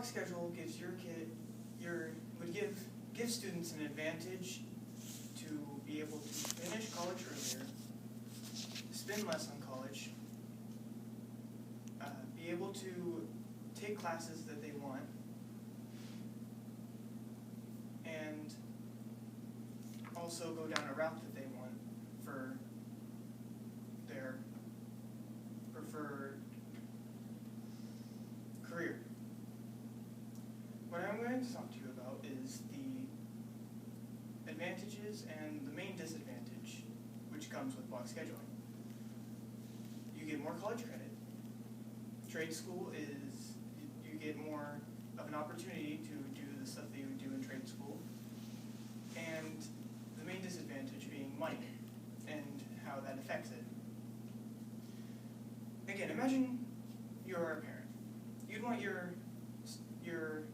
block schedule gives would give students an advantage to be able to finish college earlier, spend less on college, be able to take classes that they want, and also go down a route that they want for their preferred career. What I'm going to talk to you about is the advantages and the main disadvantage which comes with block scheduling. You get more college credit. Trade school is, you get more of an opportunity to do the stuff that you would do in trade school. And the main disadvantage being money and how that affects it. Again, imagine you're a parent. You'd want your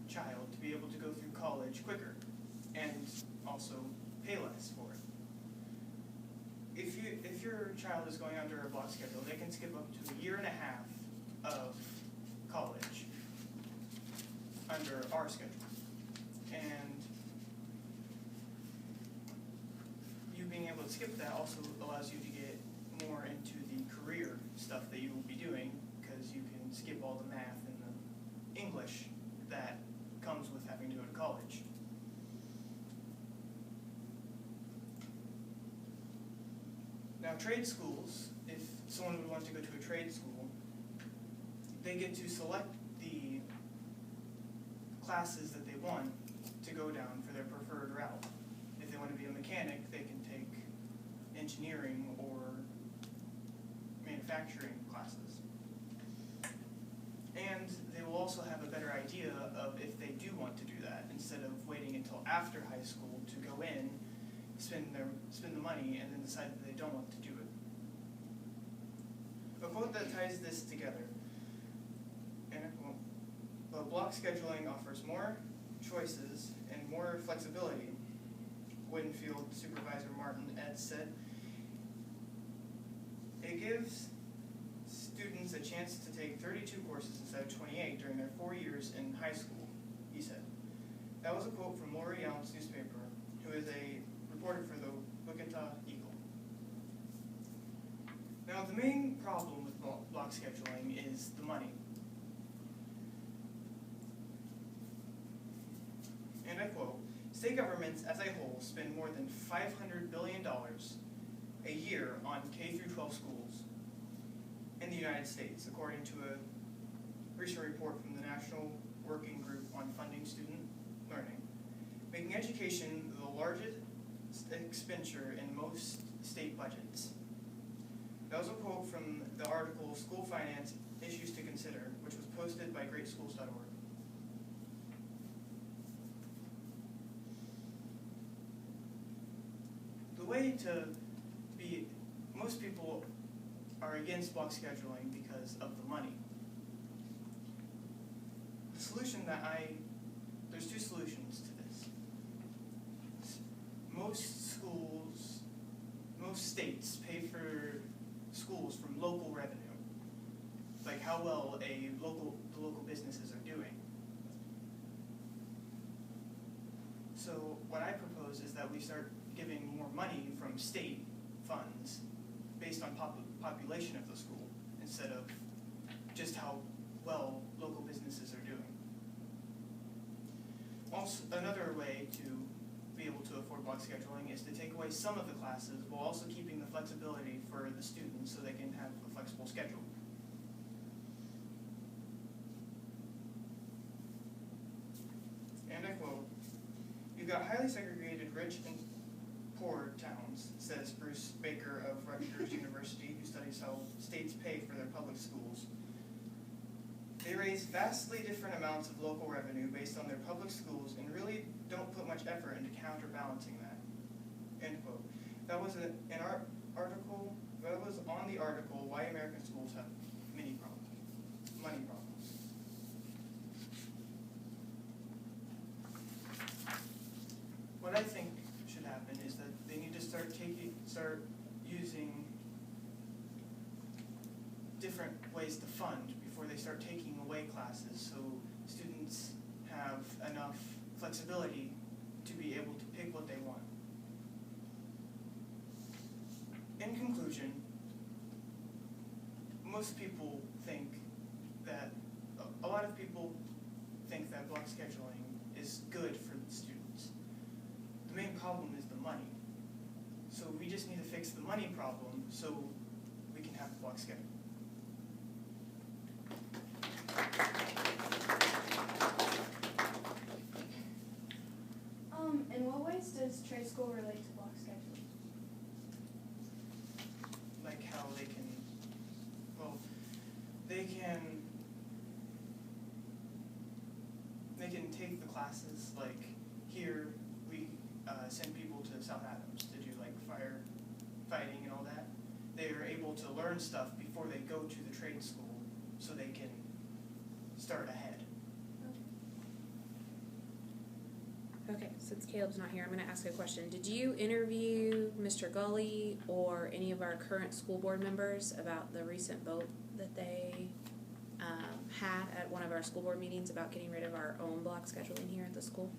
child to be able to go through college quicker and also pay less for it. If your child is going under a block schedule, they can skip up to 1.5 years of college under our schedule. And you being able to skip that also allows you to get more into the career stuff that you will be doing, because you can skip all the math and the English that comes with having to go to college. Now, trade schools, if someone would want to go to a trade school, they get to select the classes that they want to go down for their preferred route. If they want to be a mechanic, they can take engineering or manufacturing classes. And they will also have a better idea of if they do want to do that, instead of waiting until after high school to go in, spend the money, and then decide that they don't want to do it. A quote that ties this together, and a quote, "But block scheduling offers more choices and more flexibility." Winfield Supervisor Martin Ed said, "It gives students a chance to take 32 courses instead of 28 during their 4 years in high school," he said. That was a quote from Lori Young's newspaper, who is a reporter for the Wichita Eagle. Now, the main problem with block scheduling is the money. And I quote, "State governments as a whole spend more than $500 billion a year on K-12 schools in the United States, according to a recent report from the National Working Group on Funding Student Learning, making education the largest expenditure in most state budgets." That was a quote from the article "School Finance Issues to Consider," which was posted by greatschools.org. The way to be, most people are against block scheduling because of the money. The solution there's two solutions to this. Most states pay for schools from local revenue, like how well the local businesses are doing. So what I propose is that we start giving more money from state funds based on population of the school, instead of just how well local businesses are doing. Also, another way to be able to afford block scheduling is to take away some of the classes while also keeping the flexibility for the students so they can have a flexible schedule. And I quote, "You've got highly segregated rich and poor towns," says Bruce Baker of Rutgers University, who studies how states pay for their public schools. "They raise vastly different amounts of local revenue based on their public schools and really don't put much effort into counterbalancing that." End quote. That was on the article "Why American Schools Have Money Problems." What I think should happen is that they need to start using different ways to fund before they start taking away classes, so students flexibility to be able to pick what they want. In conclusion, most people think that, a lot of people think that block scheduling is good for the students. The main problem is the money. So we just need to fix the money problem so we can have a block schedule. In what ways does trade school relate to block scheduling? Like how they can, well, they can take the classes, like here we send people to South Adams to do like firefighting and all that. They are able to learn stuff before they go to the trade school so they can start ahead. Okay, since Caleb's not here, I'm going to ask a question. Did you interview Mr. Gully or any of our current school board members about the recent vote that they had at one of our school board meetings about getting rid of our own block scheduling here at the school?